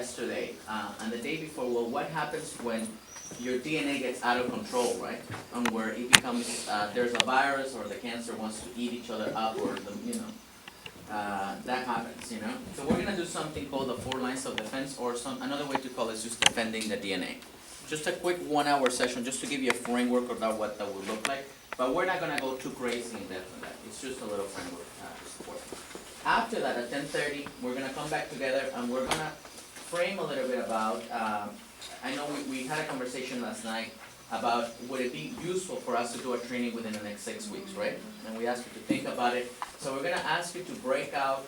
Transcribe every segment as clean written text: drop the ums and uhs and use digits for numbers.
yesterday, and the day before, well, what happens when your DNA gets out of control, right? And where it becomes, there's a virus or the cancer wants to eat each other up or that happens, So we're gonna do something called the 4 lines of defense, or another way to call it is just defending the DNA. Just a quick 1-hour session, just to give you a framework of what that would look like. But we're not gonna go too crazy in depth on that. It's just a little framework to support. After that, at 10:30, we're gonna come back together and we're gonna frame a little bit about, I know we had a conversation last night about would it be useful for us to do a training within the next 6 weeks, right? And we asked you to think about it. So we're gonna ask you to break out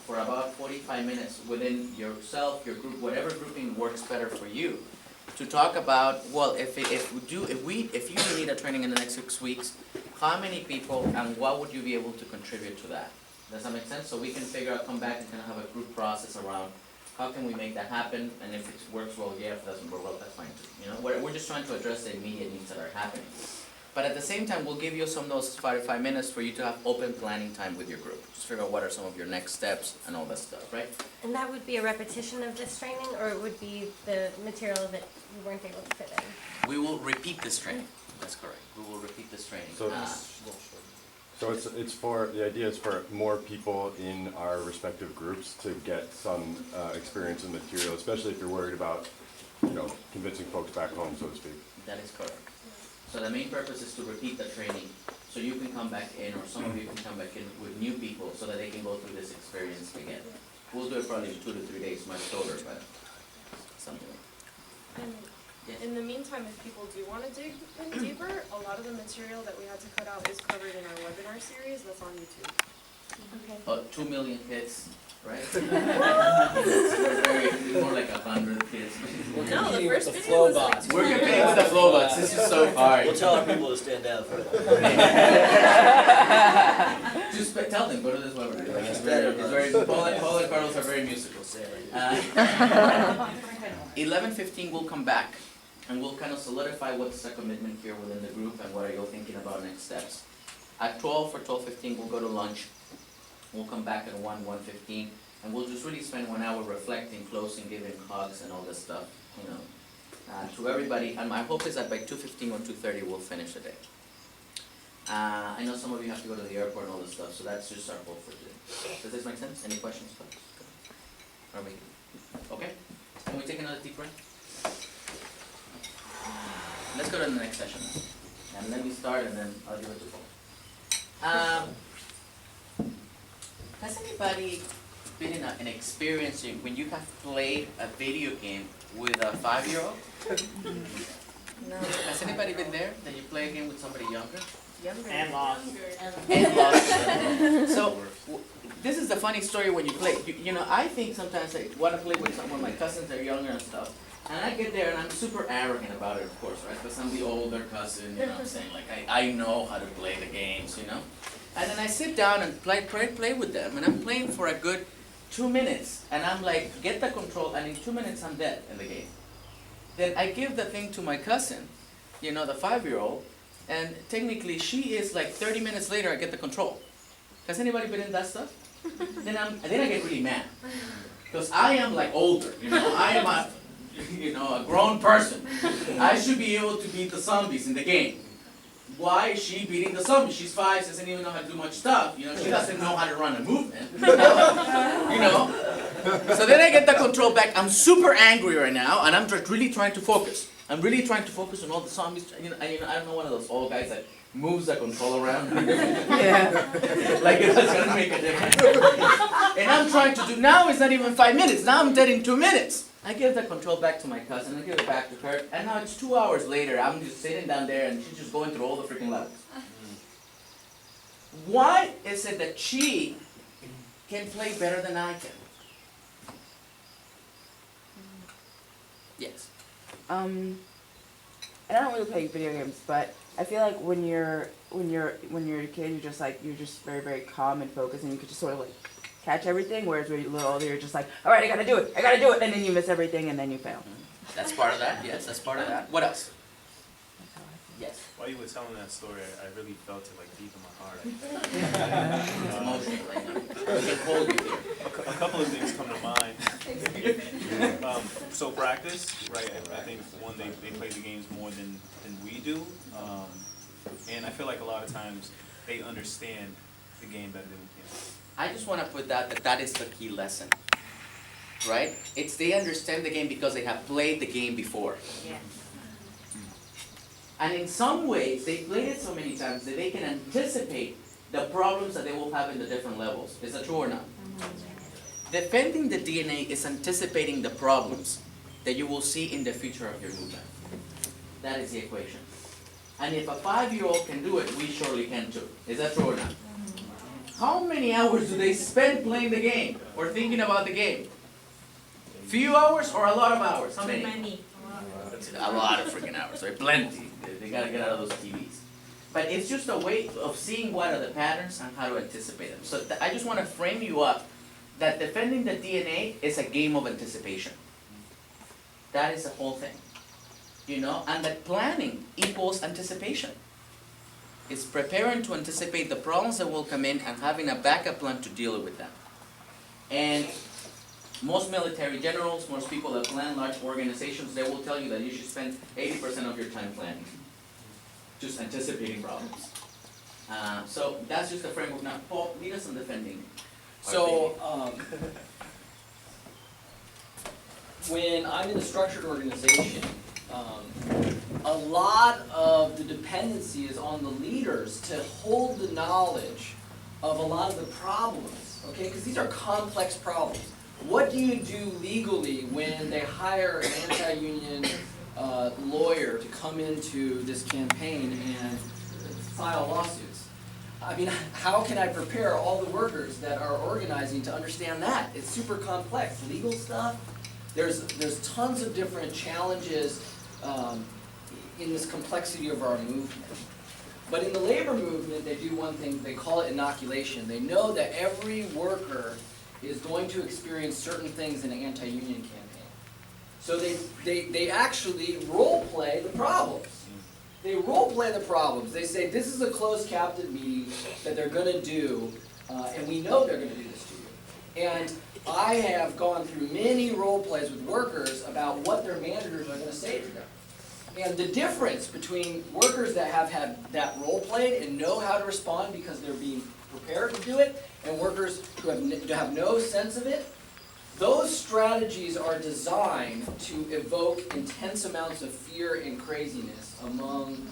for about 45 minutes within yourself, your group, whatever grouping works better for you, to talk about, well, if you need a training in the next 6 weeks, how many people and what would you be able to contribute to that? Does that make sense? So we can figure out, come back and kind of have a group process around how can we make that happen, and if it works well, yeah, if it doesn't work well, that's fine too. We're just trying to address the immediate needs that are happening. But at the same time, we'll give you some of those 5 minutes for you to have open planning time with your group. Just figure out what are some of your next steps and all that stuff, right? And that would be a repetition of this training, or it would be the material that you weren't able to fit in? We will repeat this training. That's correct. We will repeat this training. So it's for, the idea is for more people in our respective groups to get some experience and material, especially if you're worried about, convincing folks back home, so to speak. That is correct. So the main purpose is to repeat the training, so you can come back in, or some of you can come back in with new people, so that they can go through this experience again. We'll do it probably in 2 to 3 days, much shorter, but something like And that. in the meantime, if people do want to dig in deeper, a lot of the material that we had to cut out is covered in our webinar series that's on YouTube. Okay. 2 million hits, right? It's more like 100 hits. No, the competing with first the video was like Flowbots. We're competing with the Flowbots. This is so hard. We'll tell our people to stand down for it. Just tell them, go to this webinar. It's Paul and Carlos are very musical. 11:15 we'll come back and we'll kind of solidify what's the commitment here within the group and what are you thinking about next steps. At 12 or 12:15 we'll go to lunch. We'll come back at 1:15 and we'll just really spend 1 hour reflecting, closing, giving hugs and all this stuff, to everybody. And my hope is that by 2:15 or 2:30 we'll finish the day. I know some of you have to go to the airport and all this stuff, so that's just our hope for today. Does this make sense? Any questions, folks? Are we okay? Can we take another deep breath? Let's go to the next session. And let me start and then I'll give it to Paul. Has anybody been in an experience when you have played a video game with a 5-year-old? No. Has anybody been there? That you play a game with somebody younger? Younger. And lost. And lost. So, this is the funny story when you play. I think sometimes I want to play with someone, my cousins are younger and stuff. And I get there and I'm super arrogant about it, of course, right? Because I'm the older cousin, I'm saying, like, I know how to play the games, And then I sit down and play with them, and I'm playing for a good 2 minutes. And I'm like, get the control, and in 2 minutes I'm dead in the game. Then I give the thing to my cousin, the 5-year-old, and technically she is like 30 minutes later I get the control. Has anybody been in that stuff? Then I get really mad. Because I am like older, I am a grown person. I should be able to beat the zombies in the game. Why is she beating the zombies? She's 5, she doesn't even know how to do much stuff. She doesn't know how to run a movement. So then I get the control back. I'm super angry right now, and I'm just really trying to focus. I'm really trying to focus on all the zombies. I'm not one of those old guys that moves the control around. Yeah. Like it's gonna make a difference. And I'm trying to do, now it's not even 5 minutes, now I'm dead in 2 minutes. I give the control back to my cousin, I give it back to her, and now it's 2 hours later, I'm just sitting down there and she's just going through all the freaking levels. Why is it that she can play better than I can? Yes. And I don't really play video games, but I feel like when you're a kid, you're just very, very calm and focused, and you could just sort of like catch everything. Whereas when you're a little older, you're just like, all right, I gotta do it, and then you miss everything, and then you fail. That's part of that, yes, that's part of that. What else? Yes. While you were telling that story, I really felt it like deep in my heart. It's emotional right now. We can hold you here. A couple of things come to mind. So practice, right? I think one, they play the games more than we do, and I feel like a lot of times they understand the game better than we can. I just wanna put that is the key lesson, right? It's they understand the game because they have played the game before. And in some ways, they played it so many times that they can anticipate the problems that they will have in the different levels. Is that true or not? Defending the DNA is anticipating the problems that you will see in the future of your movement. That is the equation. And if a 5-year-old can do it, we surely can too. Is that true or not? How many hours do they spend playing the game or thinking about the game? Few hours or a lot of hours? How many? A lot of freaking hours, right? Plenty. They gotta get out of those TVs. But it's just a way of seeing what are the patterns and how to anticipate them. So I just wanna frame you up that defending the DNA is a game of anticipation. That is the whole thing. You know, and that planning equals anticipation. It's preparing to anticipate the problems that will come in and having a backup plan to deal with them. And most military generals, most people that plan large organizations, they will tell you that you should spend 80% of your time planning. Just anticipating problems. So that's just the framework. Now, Paul, lead us in defending. So, when I'm in a structured organization, a lot of the dependency is on the leaders to hold the knowledge of a lot of the problems, okay? Because these are complex problems. What do you do legally when they hire an anti-union lawyer to come into this campaign and file lawsuits? I mean, how can I prepare all the workers that are organizing to understand that? It's super complex. Legal stuff, there's tons of different challenges in this complexity of our movement. But in the labor movement, they do one thing, they call it inoculation. They know that every worker is going to experience certain things in an anti-union campaign. So they actually role play the problems. They role play the problems. They say, this is a closed captain meeting that they're gonna do, and we know they're gonna do this to you. And I have gone through many role plays with workers about what their managers are gonna say to them. And the difference between workers that have had that role played and know how to respond because they're being prepared to do it, and workers who have no sense of it, those strategies are designed to evoke intense amounts of fear and craziness among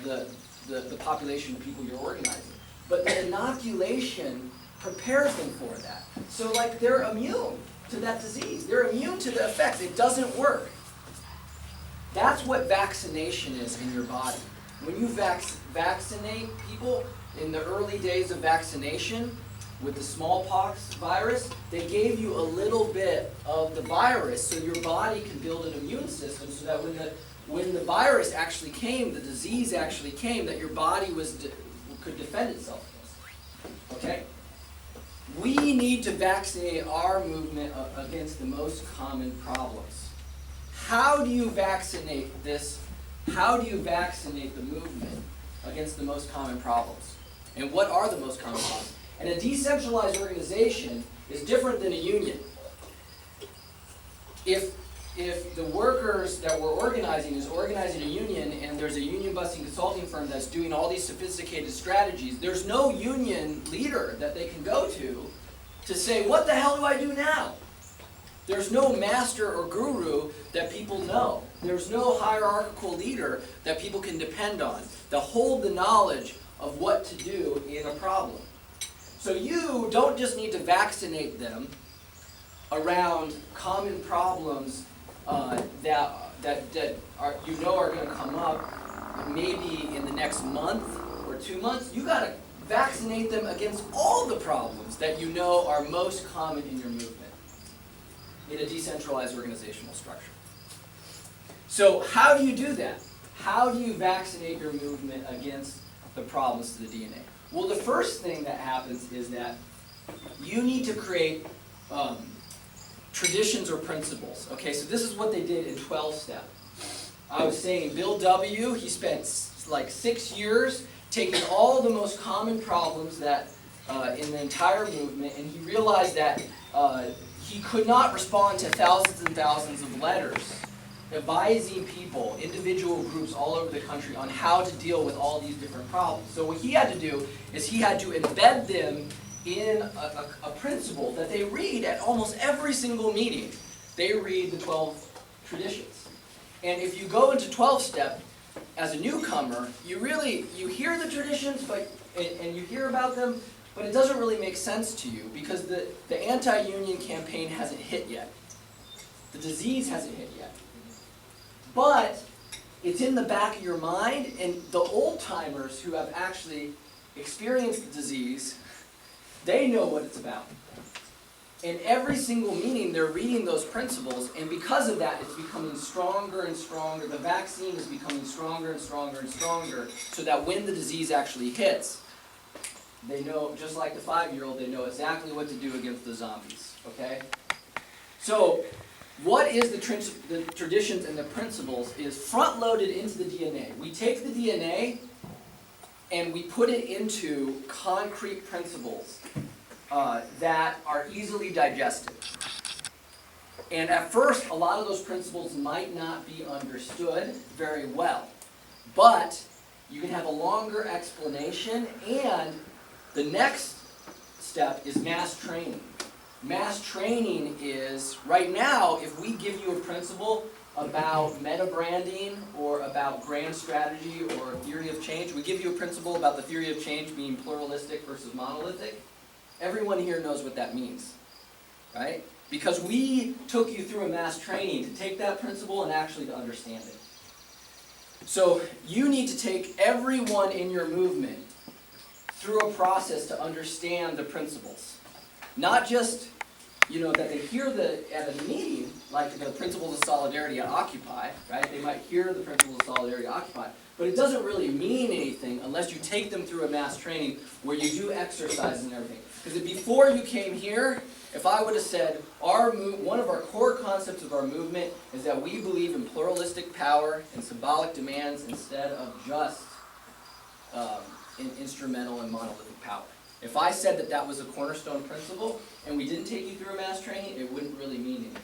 the population of people you're organizing. But the inoculation prepares them for that. So like they're immune to that disease. They're immune to the effects. It doesn't work. That's what vaccination is in your body. When you vaccinate people, in the early days of vaccination, with the smallpox virus, they gave you a little bit of the virus so your body can build an immune system so that when the virus actually came, the disease actually came, that your body could defend itself against. Okay? We need to vaccinate our movement against the most common problems. How do you vaccinate this? How do you vaccinate the movement against the most common problems? And what are the most common problems? And a decentralized organization is different than a union. If the workers that we're organizing is organizing a union and there's a union busting consulting firm that's doing all these sophisticated strategies, there's no union leader that they can go to say, what the hell do I do now? There's no master or guru that people know. There's no hierarchical leader that people can depend on to hold the knowledge of what to do in a problem. So you don't just need to vaccinate them around common problems that are going to come up maybe in the next month or 2 months. You got to vaccinate them against all the problems that you know are most common in your movement in a decentralized organizational structure. So how do you do that? How do you vaccinate your movement against the problems to the DNA? Well, the first thing that happens is that you need to create traditions or principles. Okay, so this is what they did in 12-step. I was saying Bill W., he spent like 6 years taking all the most common problems that in the entire movement, and he realized that he could not respond to thousands and thousands of letters advising people, individual groups all over the country on how to deal with all these different problems. So what he had to do is he had to embed them in a principle that they read at almost every single meeting. They read the 12 traditions. And if you go into 12-step as a newcomer, you hear the traditions, and you hear about them, but it doesn't really make sense to you because the anti-union campaign hasn't hit yet. The disease hasn't hit yet. But it's in the back of your mind, and the old-timers who have actually experienced the disease, they know what it's about. In every single meeting, they're reading those principles, and because of that, it's becoming stronger and stronger. The vaccine is becoming stronger and stronger and stronger, so that when the disease actually hits, they know, just like the 5-year-old, they know exactly what to do against the zombies, okay? So, what is the traditions and the principles is front-loaded into the DNA. We take the DNA and we put it into concrete principles that are easily digested. And at first, a lot of those principles might not be understood very well. But you can have a longer explanation, and the next step is mass training. Mass training is, right now, if we give you a principle about meta-branding or about grand strategy or theory of change, we give you a principle about the theory of change being pluralistic versus monolithic, everyone here knows what that means, right? Because we took you through a mass training to take that principle and actually to understand it. So you need to take everyone in your movement through a process to understand the principles. Not just, that they hear at a meeting, like the principles of solidarity at Occupy, right? They might hear the principles of solidarity at Occupy, but it doesn't really mean anything unless you take them through a mass training where you do exercises and everything. Because before you came here, if I would have said, one of our core concepts of our movement is that we believe in pluralistic power and symbolic demands instead of just in instrumental and monolithic power. If I said that that was a cornerstone principle, and we didn't take you through a mass training, it wouldn't really mean anything.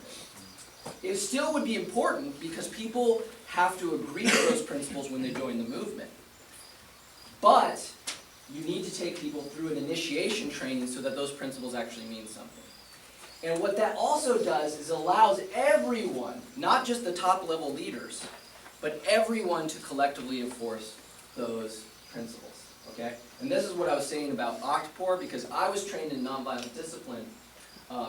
It still would be important because people have to agree to those principles when they join the movement. But you need to take people through an initiation training so that those principles actually mean something. And what that also does is allows everyone, not just the top level leaders, but everyone to collectively enforce those principles. Okay? And this is what I was saying about Octopor, because I was trained in nonviolent discipline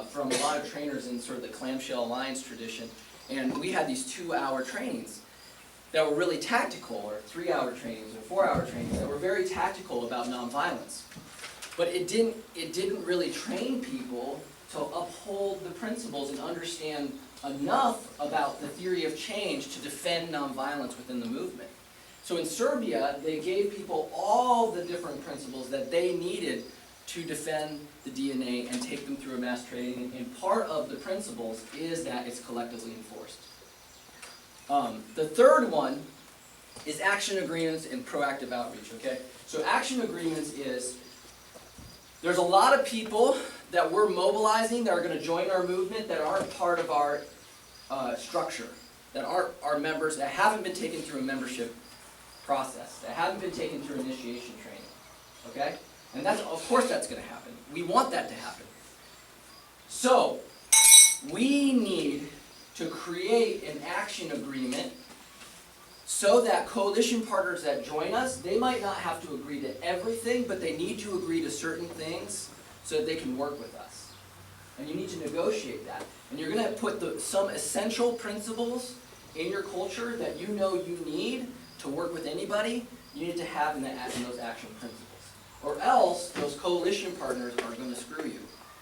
from a lot of trainers in sort of the Clamshell Alliance tradition, and we had these 2-hour trainings that were really tactical, or 3-hour trainings, or 4-hour trainings that were very tactical about nonviolence. But it didn't really train people to uphold the principles and understand enough about the theory of change to defend nonviolence within the movement. So in Serbia, they gave people all the different principles that they needed to defend the DNA and take them through a mass training. And part of the principles is that it's collectively enforced. The third one is action agreements and proactive outreach, okay? So action agreements is, there's a lot of people that we're mobilizing that are going to join our movement that aren't part of our structure, that aren't our members, that haven't been taken through a membership process, that haven't been taken through initiation training, okay? And that's, of course that's going to happen. We want that to happen. So, we need to create an action agreement so that coalition partners that join us, they might not have to agree to everything, but they need to agree to certain things so that they can work with us. And you need to negotiate that. And you're going to put some essential principles in your culture that you know you need to work with anybody, you need to have in those action principles. Or else, those coalition partners are going to screw you.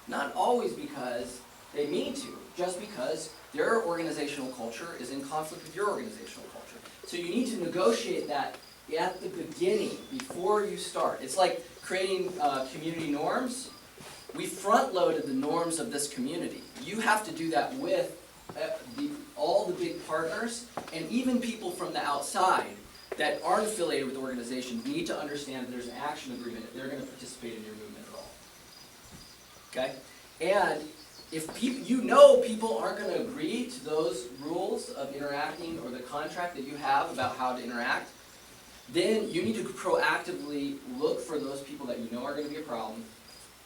Not always because they mean to, just because their organizational culture is in conflict with your organizational culture. So you need to negotiate that at the beginning, before you start. It's like creating community norms. We front-loaded the norms of this community. You have to do that with all the big partners, and even people from the outside that aren't affiliated with organizations need to understand that there's an action agreement if they're going to participate in your movement at all. Okay? And if people, people aren't gonna agree to those rules of interacting or the contract that you have about how to interact, then you need to proactively look for those people that you know are gonna be a problem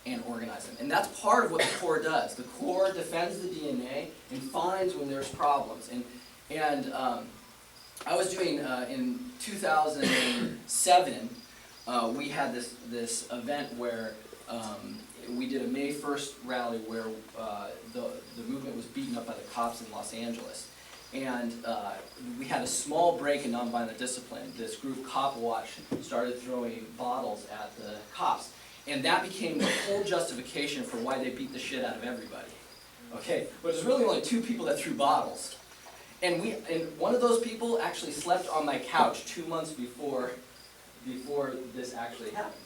and organize them. And that's part of what the core does. The core defends the DNA and finds when there's problems. And I was doing, in 2007, we had this event where we did a May 1st rally where the movement was beaten up by the cops in Los Angeles. And we had a small break in nonviolent discipline. This group, Cop Watch, started throwing bottles at the cops. And that became the whole justification for why they beat the shit out of everybody. Okay, but there's really only 2 people that threw bottles. And one of those people actually slept on my couch 2 months before this actually happened.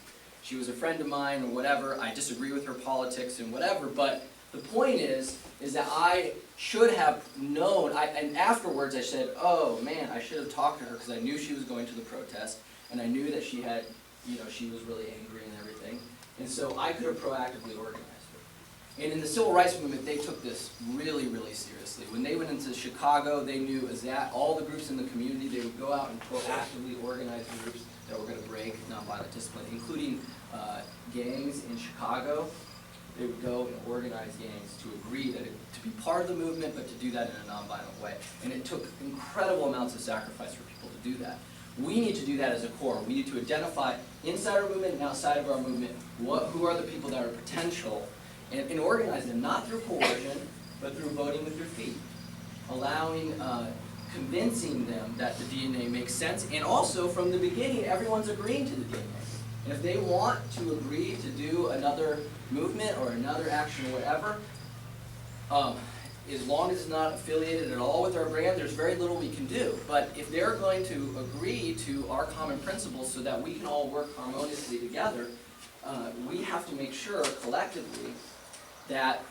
She was a friend of mine or whatever. I disagree with her politics and whatever, but the point is that I should have known, and afterwards I said, oh man, I should have talked to her because I knew she was going to the protest, and I knew that she had, she was really angry and everything. And so I could have proactively organized her. And in the civil rights movement, they took this really, really seriously. When they went into Chicago, they knew that all the groups in the community, they would go out and proactively organize groups that were going to break nonviolent discipline, including gangs in Chicago. They would go and organize gangs to agree to be part of the movement, but to do that in a nonviolent way. And it took incredible amounts of sacrifice for people to do that. We need to do that as a core. We need to identify inside our movement and outside of our movement who are the people that are potential, and organize them, not through coercion, but through voting with your feet. Allowing, convincing them that the DNA makes sense, and also from the beginning, everyone's agreeing to the DNA. And if they want to agree to do another movement or another action or whatever, as long as it's not affiliated at all with our brand, there's very little we can do. But if they're going to agree to our common principles so that we can all work harmoniously together, we have to make sure collectively that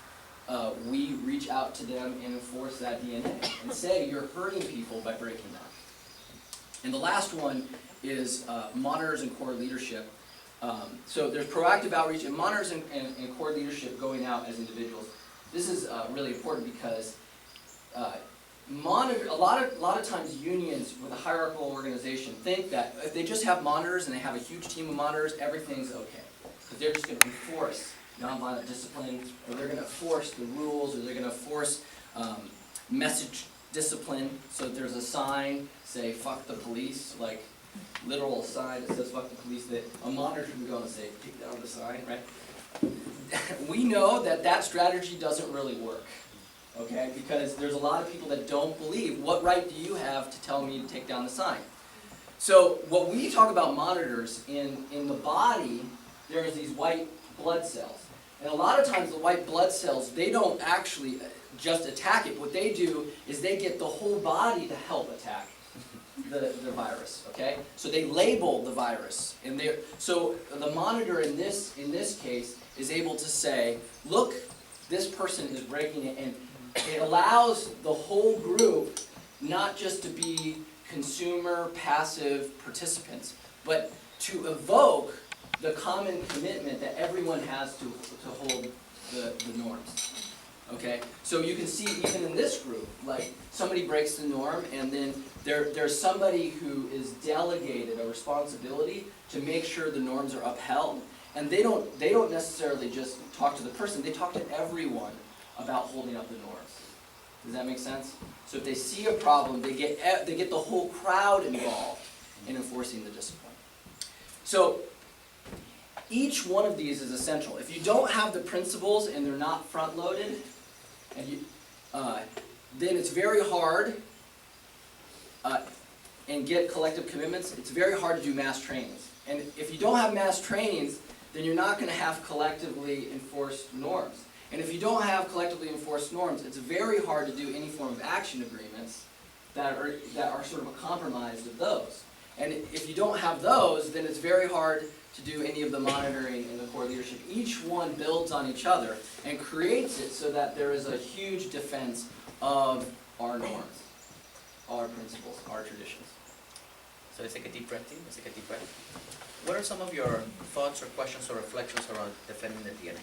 we reach out to them and enforce that DNA and say you're hurting people by breaking that. And the last one is monitors and core leadership. So there's proactive outreach and monitors and core leadership going out as individuals. This is really important because a lot of times unions with a hierarchical organization think that if they just have monitors and they have a huge team of monitors, everything's okay. Because they're just going to enforce nonviolent discipline, or they're going to force the rules, or they're going to force message discipline. So if there's a sign, say, fuck the police, like literal sign that says fuck the police, that a monitor can go and say, take down the sign, right? We know that strategy doesn't really work, okay? Because there's a lot of people that don't believe, what right do you have to tell me to take down the sign? So what we talk about monitors, in the body, there's these white blood cells. And a lot of times the white blood cells, they don't actually just attack it. What they do is they get the whole body to help attack the virus, okay? So they label the virus. So the monitor in this case is able to say, look, this person is breaking it, and it allows the whole group not just to be consumer, passive participants, but to evoke the common commitment that everyone has to hold the norms. Okay, so you can see even in this group, like somebody breaks the norm, and then there's somebody who is delegated a responsibility to make sure the norms are upheld, and they don't necessarily just talk to the person; they talk to everyone about holding up the norms. Does that make sense? So if they see a problem, they get the whole crowd involved in enforcing the discipline. So each one of these is essential. If you don't have the principles and they're not front-loaded, then it's very hard, and get collective commitments, it's very hard to do mass trainings. And if you don't have mass trainings, then you're not going to have collectively enforced norms. And if you don't have collectively enforced norms, it's very hard to do any form of action agreements that are sort of a compromise of those. And if you don't have those, then it's very hard to do any of the monitoring and the core leadership. Each one builds on each other and creates it so that there is a huge defense of our norms, our principles, our traditions. So let's take a deep breath, team. Let's take a deep breath. What are some of your thoughts or questions or reflections around defending the DNA?